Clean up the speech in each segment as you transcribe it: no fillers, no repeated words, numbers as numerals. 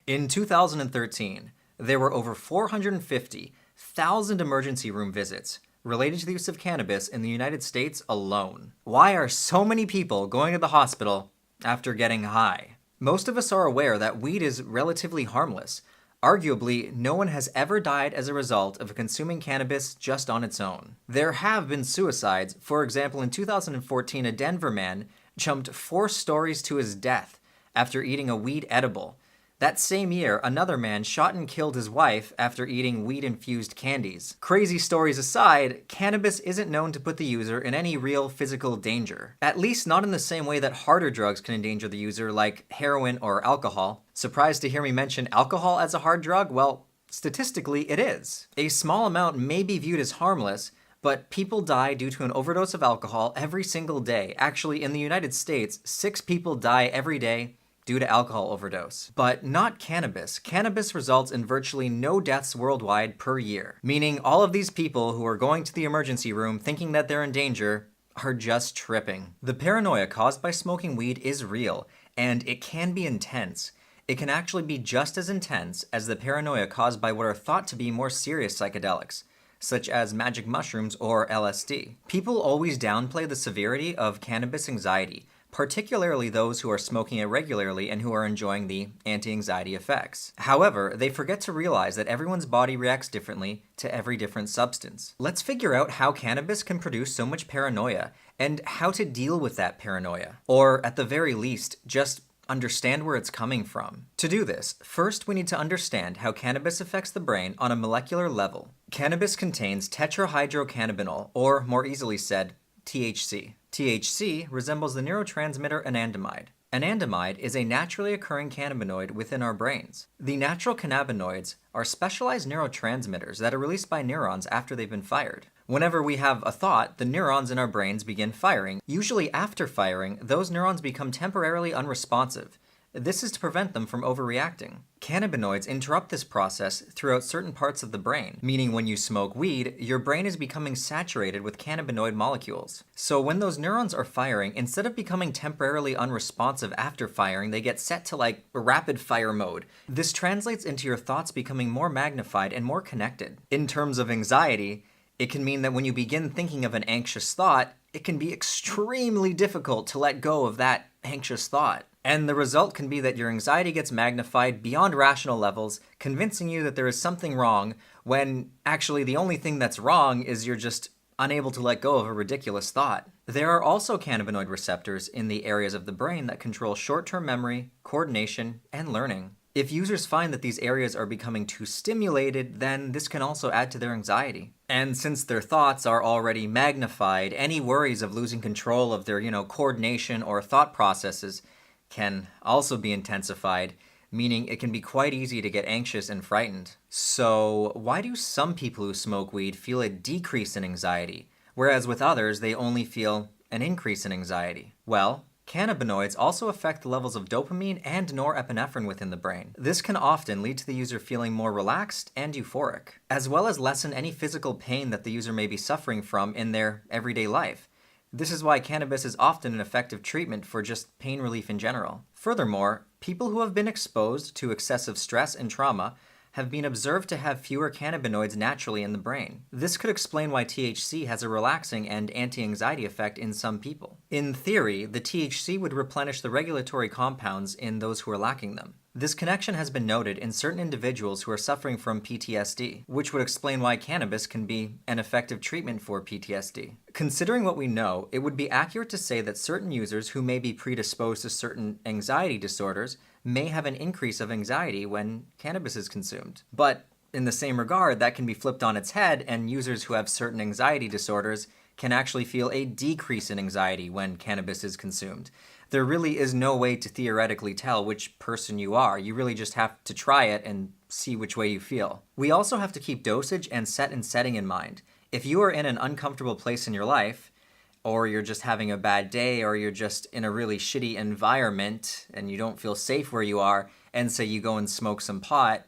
In 2013, there were over 450,000 emergency room visits related to the use of cannabis in the United States alone. Why are so many people going to the hospital after getting high? Most of us are aware that weed is relatively harmless. Arguably, no one has ever died as a result of consuming cannabis just on its own. There have been suicides. For example, in 2014, a Denver man jumped 4 stories to his death after eating a weed edible. That same year, another man shot and killed his wife after eating weed-infused candies. Crazy stories aside, cannabis isn't known to put the user in any real physical danger. At least not in the same way that harder drugs can endanger the user, like heroin or alcohol. Surprised to hear me mention alcohol as a hard drug? Well, statistically, it is. A small amount may be viewed as harmless, but people die due to an overdose of alcohol every single day. Actually, in the United States, 6 people die every day due to alcohol overdose. But not cannabis. Cannabis results in virtually no deaths worldwide per year, meaning all of these people who are going to the emergency room thinking that they're in danger are just tripping. The paranoia caused by smoking weed is real, and it can be intense. It can actually be just as intense as the paranoia caused by what are thought to be more serious psychedelics, such as magic mushrooms or LSD. People always downplay the severity of cannabis anxiety, particularly those who are smoking it regularly and who are enjoying the anti-anxiety effects. However, they forget to realize that everyone's body reacts differently to every different substance. Let's figure out how cannabis can produce so much paranoia and how to deal with that paranoia. Or, at the very least, just understand where it's coming from. To do this, first we need to understand how cannabis affects the brain on a molecular level. Cannabis contains tetrahydrocannabinol, or more easily said, THC. THC resembles the neurotransmitter anandamide. Anandamide is a naturally occurring cannabinoid within our brains. The natural cannabinoids are specialized neurotransmitters that are released by neurons after they've been fired. Whenever we have a thought, the neurons in our brains begin firing. Usually after firing, those neurons become temporarily unresponsive. This is to prevent them from overreacting. Cannabinoids interrupt this process throughout certain parts of the brain, meaning when you smoke weed, your brain is becoming saturated with cannabinoid molecules. So when those neurons are firing, instead of becoming temporarily unresponsive after firing, they get set to like rapid fire mode. This translates into your thoughts becoming more magnified and more connected. In terms of anxiety, it can mean that when you begin thinking of an anxious thought, it can be extremely difficult to let go of that anxious thought. And the result can be that your anxiety gets magnified beyond rational levels, convincing you that there is something wrong, when actually the only thing that's wrong is you're just unable to let go of a ridiculous thought. There are also cannabinoid receptors in the areas of the brain that control short-term memory, coordination, and learning. If users find that these areas are becoming too stimulated, then this can also add to their anxiety. And since their thoughts are already magnified, any worries of losing control of their, coordination or thought processes can also be intensified, meaning it can be quite easy to get anxious and frightened. So why do some people who smoke weed feel a decrease in anxiety, whereas with others they only feel an increase in anxiety? Well, cannabinoids also affect the levels of dopamine and norepinephrine within the brain. This can often lead to the user feeling more relaxed and euphoric, as well as lessen any physical pain that the user may be suffering from in their everyday life. This is why cannabis is often an effective treatment for just pain relief in general. Furthermore, people who have been exposed to excessive stress and trauma have been observed to have fewer cannabinoids naturally in the brain. This could explain why THC has a relaxing and anti-anxiety effect in some people. In theory, the THC would replenish the regulatory compounds in those who are lacking them. This connection has been noted in certain individuals who are suffering from PTSD, which would explain why cannabis can be an effective treatment for PTSD. Considering what we know, it would be accurate to say that certain users who may be predisposed to certain anxiety disorders may have an increase of anxiety when cannabis is consumed. But in the same regard, that can be flipped on its head, and users who have certain anxiety disorders can actually feel a decrease in anxiety when cannabis is consumed. There really is no way to theoretically tell which person you are. You really just have to try it and see which way you feel. We also have to keep dosage and setting in mind. If you are in an uncomfortable place in your life, or you're just having a bad day, or you're just in a really shitty environment and you don't feel safe where you are, and say you go and smoke some pot,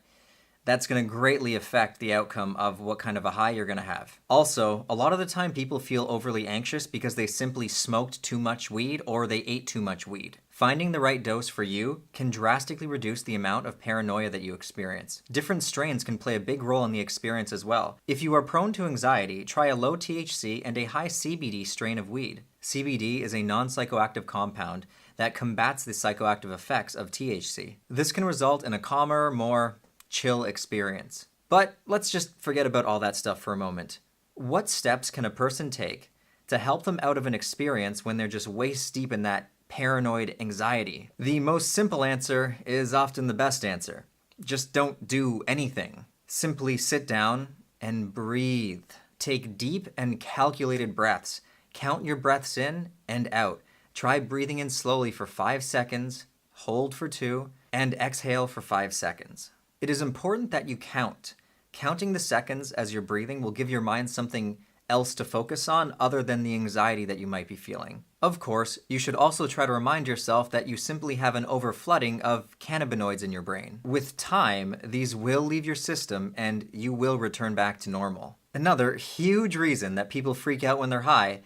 that's going to greatly affect the outcome of what kind of a high you're going to have. Also, a lot of the time people feel overly anxious because they simply smoked too much weed or they ate too much weed. Finding the right dose for you can drastically reduce the amount of paranoia that you experience. Different strains can play a big role in the experience as well. If you are prone to anxiety, try a low THC and a high CBD strain of weed. CBD is a non-psychoactive compound that combats the psychoactive effects of THC. This can result in a calmer, more chill experience. But let's just forget about all that stuff for a moment. What steps can a person take to help them out of an experience when they're just waist deep in that paranoid anxiety? The most simple answer is often the best answer. Just don't do anything. Simply sit down and breathe. Take deep and calculated breaths. Count your breaths in and out. Try breathing in slowly for 5 seconds, hold for 2, and exhale for 5 seconds. It is important that you count. Counting the seconds as you're breathing will give your mind something else to focus on other than the anxiety that you might be feeling. Of course, you should also try to remind yourself that you simply have an overflooding of cannabinoids in your brain. With time, these will leave your system and you will return back to normal. Another huge reason that people freak out when they're high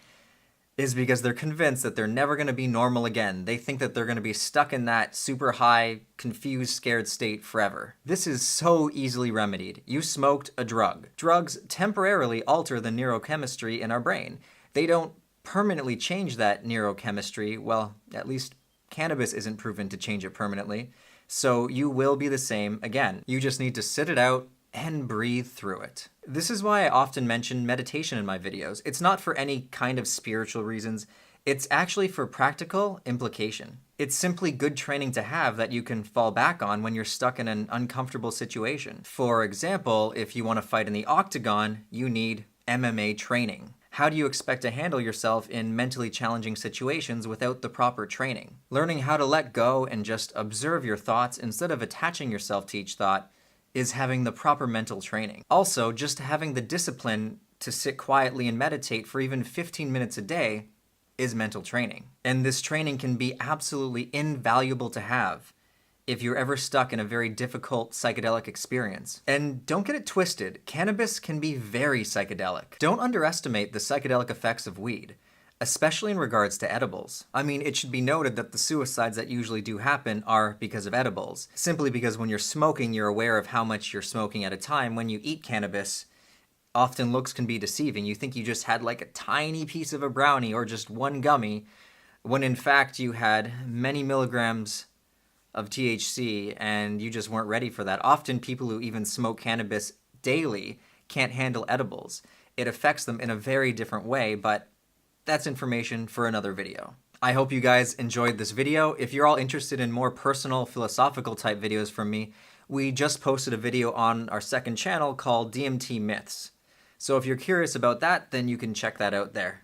is because they're convinced that they're never going to be normal again. They think that they're going to be stuck in that super high, confused, scared state forever. This is so easily remedied. You smoked a drug. Drugs temporarily alter the neurochemistry in our brain. They don't permanently change that neurochemistry. Well, at least cannabis isn't proven to change it permanently. So you will be the same again. You just need to sit it out and breathe through it. This is why I often mention meditation in my videos. It's not for any kind of spiritual reasons. It's actually for practical implication. It's simply good training to have that you can fall back on when you're stuck in an uncomfortable situation. For example, if you want to fight in the octagon, you need MMA training. How do you expect to handle yourself in mentally challenging situations without the proper training? Learning how to let go and just observe your thoughts instead of attaching yourself to each thought is having the proper mental training. Also, just having the discipline to sit quietly and meditate for even 15 minutes a day is mental training. And this training can be absolutely invaluable to have if you're ever stuck in a very difficult psychedelic experience. And don't get it twisted, cannabis can be very psychedelic. Don't underestimate the psychedelic effects of weed, especially in regards to edibles. I mean, it should be noted that the suicides that usually do happen are because of edibles. Simply because when you're smoking, you're aware of how much you're smoking at a time. When you eat cannabis, often looks can be deceiving. You think you just had like a tiny piece of a brownie or just one gummy, when in fact you had many milligrams of THC and you just weren't ready for that. Often people who even smoke cannabis daily can't handle edibles. It affects them in a very different way, but that's information for another video. I hope you guys enjoyed this video. If you're all interested in more personal, philosophical type videos from me, we just posted a video on our second channel called DMT Myths. So if you're curious about that, then you can check that out there.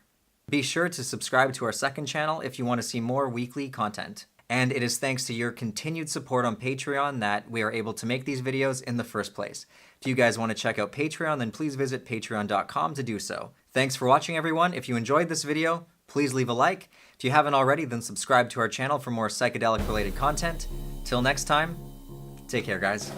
Be sure to subscribe to our second channel if you want to see more weekly content. And it is thanks to your continued support on Patreon that we are able to make these videos in the first place. If you guys want to check out Patreon, then please visit patreon.com to do so. Thanks for watching, everyone. If you enjoyed this video, please leave a like. If you haven't already, then subscribe to our channel for more psychedelic-related content. Till next time, take care, guys.